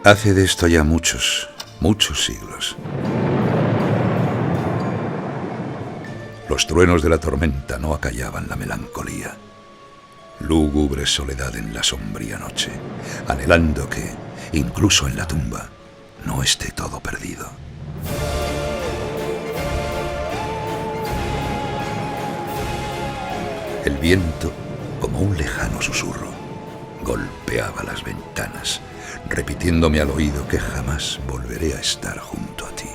Hace de esto ya muchos siglos. Los truenos de la tormenta no acallaban la melancolía. Lúgubre soledad en la sombría noche, anhelando que, incluso en la tumba, no esté todo perdido. El viento, como un lejano susurro, golpeaba las ventanas, repitiéndome al oído que jamás volveré a estar junto a ti.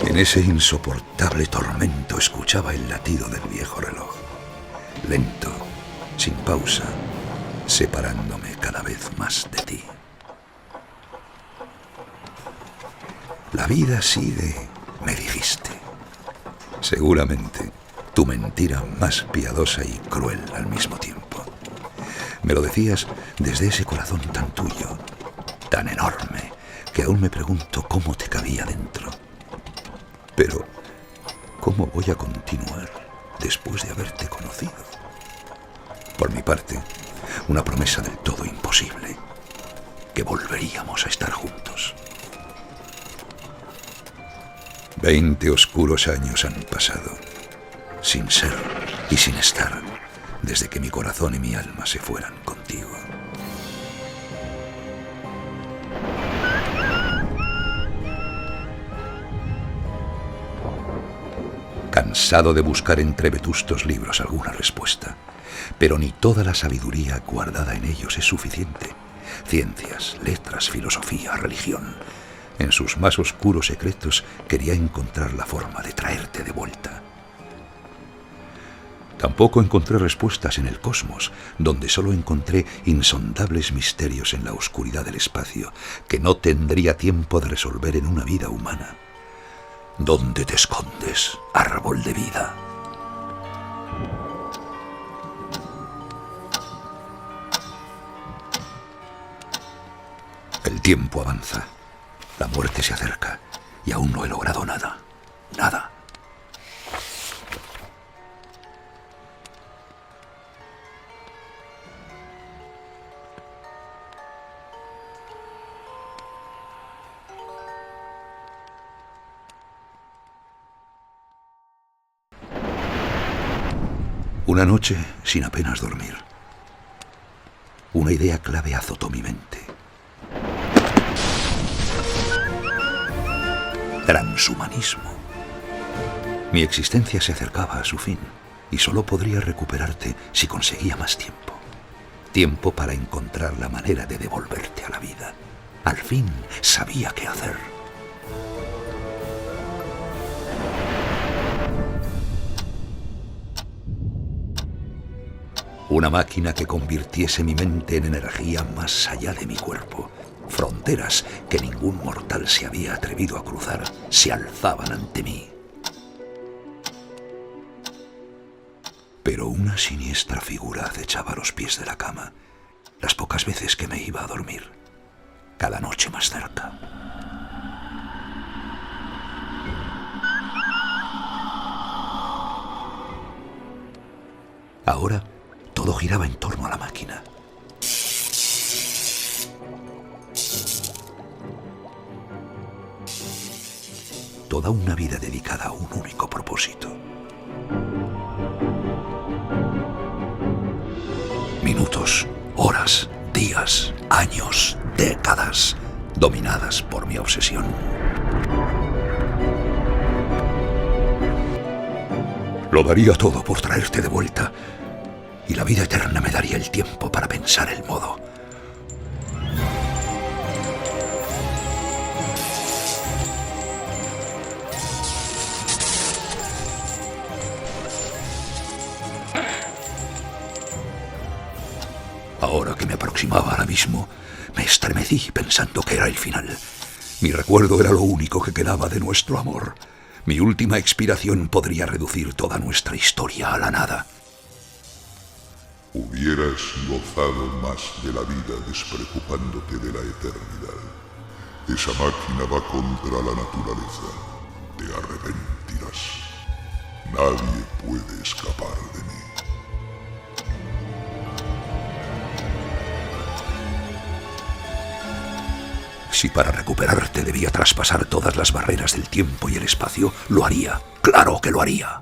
En ese insoportable tormento escuchaba el latido del viejo reloj, lento, sin pausa, separándome cada vez más de ti. La vida sigue, me dijiste. Seguramente tu mentira más piadosa y cruel al mismo tiempo. Me lo decías desde ese corazón tan tuyo, tan enorme, que aún me pregunto cómo te cabía dentro. Pero, ¿cómo voy a continuar después de haberte conocido? Por mi parte, una promesa del todo imposible, que volveríamos a estar juntos. 20 oscuros años han pasado, sin ser y sin estar, desde que mi corazón y mi alma se fueran contigo. Cansado de buscar entre vetustos libros alguna respuesta, pero ni toda la sabiduría guardada en ellos es suficiente. Ciencias, letras, filosofía, religión. En sus más oscuros secretos quería encontrar la forma de traerte de vuelta. Tampoco encontré respuestas en el cosmos, donde solo encontré insondables misterios en la oscuridad del espacio que no tendría tiempo de resolver en una vida humana. ¿Dónde te escondes, árbol de vida? El tiempo avanza. La muerte se acerca y aún no he logrado nada. Nada. Una noche sin apenas dormir. Una idea clave azotó mi mente. Transhumanismo. Mi existencia se acercaba a su fin y solo podría recuperarte si conseguía más tiempo. Tiempo para encontrar la manera de devolverte a la vida. Al fin sabía qué hacer. Una máquina que convirtiese mi mente en energía más allá de mi cuerpo. Fronteras que ningún mortal se había atrevido a cruzar se alzaban ante mí. Pero una siniestra figura acechaba a los pies de la cama, las pocas veces que me iba a dormir, cada noche más cerca. Ahora todo giraba en torno a la máquina. Toda una vida dedicada a un único propósito. Minutos, horas, días, años, décadas, dominadas por mi obsesión. Lo daría todo por traerte de vuelta, y la vida eterna me daría el tiempo para pensar el modo. Ahora que me aproximaba al abismo, me estremecí pensando que era el final. Mi recuerdo era lo único que quedaba de nuestro amor. Mi última expiración podría reducir toda nuestra historia a la nada. Hubieras gozado más de la vida despreocupándote de la eternidad. Esa máquina va contra la naturaleza. Te arrepentirás. Nadie puede escapar de mí. Si para recuperarte debía traspasar todas las barreras del tiempo y el espacio, lo haría. ¡Claro que lo haría!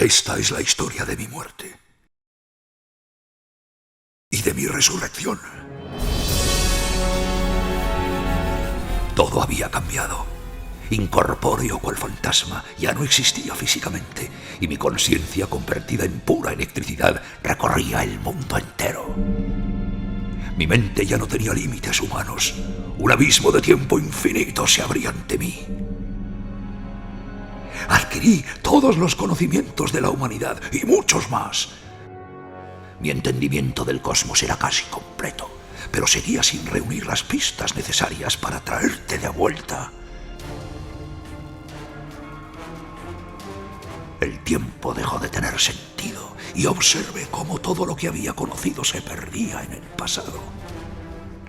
Esta es la historia de mi muerte y de mi resurrección. Todo había cambiado. Incorpóreo cual fantasma, ya no existía físicamente, y mi conciencia, convertida en pura electricidad, recorría el mundo entero. Mi mente ya no tenía límites humanos. Un abismo de tiempo infinito se abría ante mí. Adquirí todos los conocimientos de la humanidad y muchos más. Mi entendimiento del cosmos era casi completo, pero seguía sin reunir las pistas necesarias para traerte de vuelta. El tiempo dejó de tener sentido y observé cómo todo lo que había conocido se perdía en el pasado.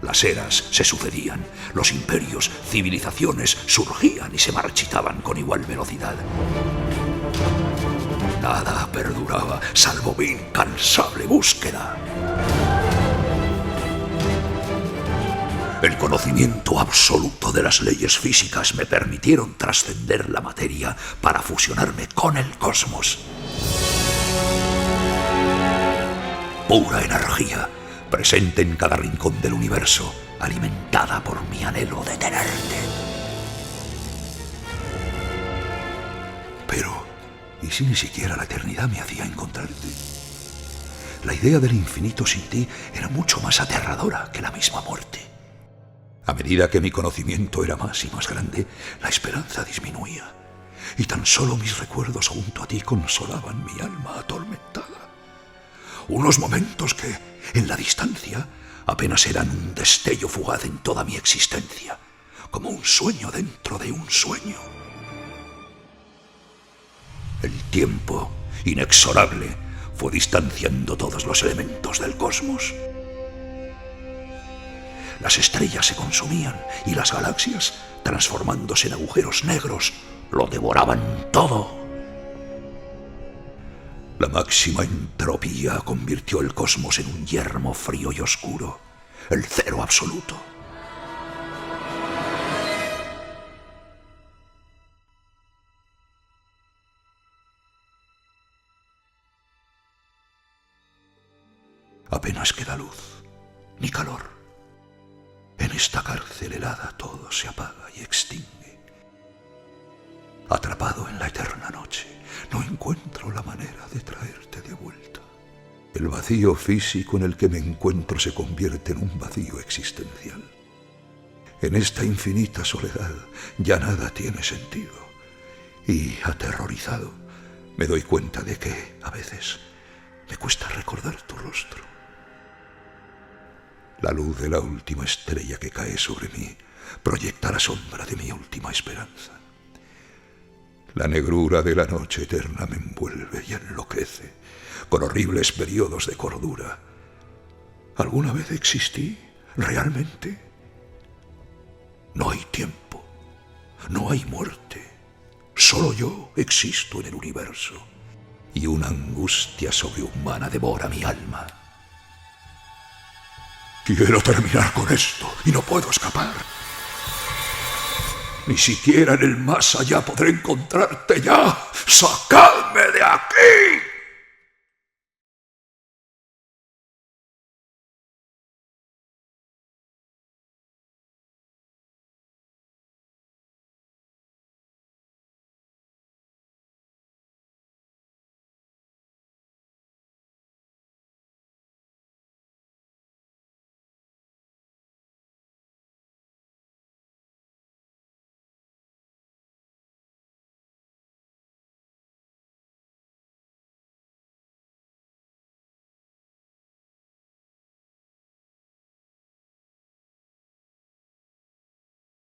Las eras se sucedían, los imperios, civilizaciones surgían y se marchitaban con igual velocidad. Nada perduraba, salvo mi incansable búsqueda. El conocimiento absoluto de las leyes físicas me permitieron trascender la materia para fusionarme con el cosmos. Pura energía, presente en cada rincón del universo, alimentada por mi anhelo de tenerte. Pero, ¿y si ni siquiera la eternidad me hacía encontrarte? La idea del infinito sin ti era mucho más aterradora que la misma muerte. A medida que mi conocimiento era más y más grande, la esperanza disminuía, y tan solo mis recuerdos junto a ti consolaban mi alma atormentada. Unos momentos que, en la distancia, apenas eran un destello fugaz en toda mi existencia, como un sueño dentro de un sueño. El tiempo, inexorable, fue distanciando todos los elementos del cosmos. Las estrellas se consumían y las galaxias, transformándose en agujeros negros, lo devoraban todo. La máxima entropía convirtió el cosmos en un yermo frío y oscuro, el cero absoluto. Apenas queda luz, ni calor. En esta cárcel helada todo se apaga y extingue. Atrapado en la eterna noche, no encuentro la manera de traerte de vuelta. El vacío físico en el que me encuentro se convierte en un vacío existencial. En esta infinita soledad ya nada tiene sentido. Y, aterrorizado, me doy cuenta de que, a veces, me cuesta recordar tu rostro. La luz de la última estrella que cae sobre mí proyecta la sombra de mi última esperanza. La negrura de la noche eterna me envuelve y enloquece, con horribles periodos de cordura. ¿Alguna vez existí realmente? No hay tiempo, no hay muerte. Solo yo existo en el universo, y una angustia sobrehumana devora mi alma. Quiero terminar con esto y no puedo escapar. Ni siquiera en el más allá podré encontrarte ya. ¡Sacadme de aquí!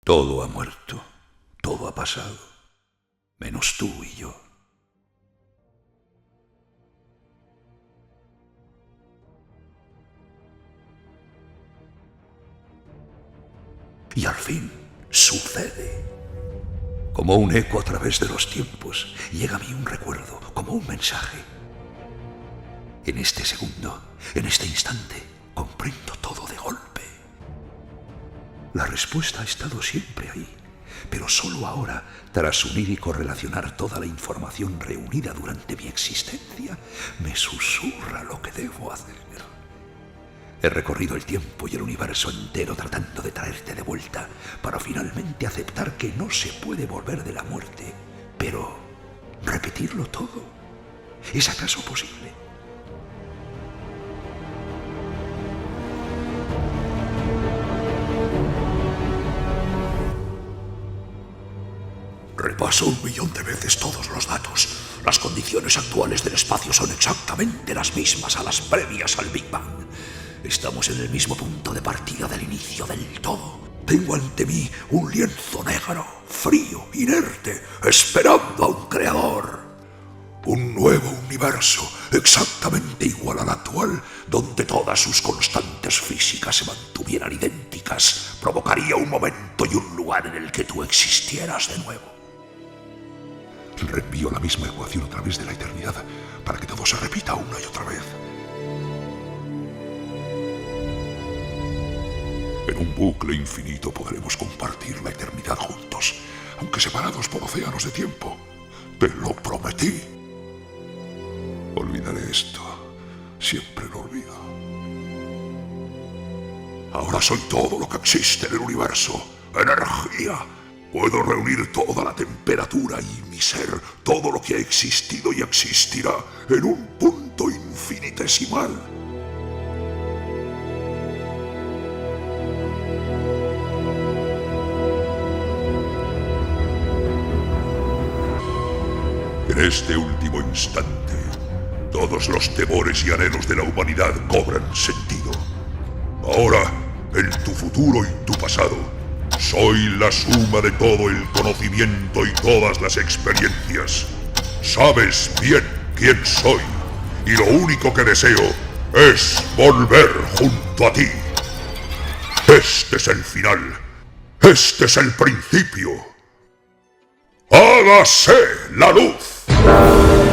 Todo ha muerto. Todo ha pasado, menos tú y yo. Y al fin sucede. Como un eco a través de los tiempos, llega a mí un recuerdo, como un mensaje. En este segundo, en este instante, comprendo todo de golpe. La respuesta ha estado siempre ahí, pero solo ahora, tras unir y correlacionar toda la información reunida durante mi existencia, me susurra lo que debo hacer. He recorrido el tiempo y el universo entero tratando de traerte de vuelta para finalmente aceptar que no se puede volver de la muerte. Pero, ¿repetirlo todo? ¿Es acaso posible? Repaso 1.000.000 de veces todos los datos. Las condiciones actuales del espacio son exactamente las mismas a las previas al Big Bang. Estamos en el mismo punto de partida del inicio del todo. Tengo ante mí un lienzo negro, frío, inerte, esperando a un creador. Un nuevo universo, exactamente igual al actual, donde todas sus constantes físicas se mantuvieran idénticas, provocaría un momento y un lugar en el que tú existieras de nuevo. Reenvío la misma ecuación a través de la eternidad para que todo se repita una y otra vez. En un bucle infinito podremos compartir la eternidad juntos, aunque separados por océanos de tiempo. Te lo prometí. Olvidaré esto. Siempre lo olvido. Ahora soy todo lo que existe en el universo. Energía. Puedo reunir toda la temperatura y mi ser, todo lo que ha existido y existirá, en un punto infinitesimal. En este último instante, todos los temores y anhelos de la humanidad cobran sentido. Ahora, en tu futuro y tu pasado, soy la suma de todo el conocimiento y todas las experiencias. Sabes bien quién soy, y lo único que deseo es volver junto a ti. Este es el final. Este es el principio. ¡Hágase la luz!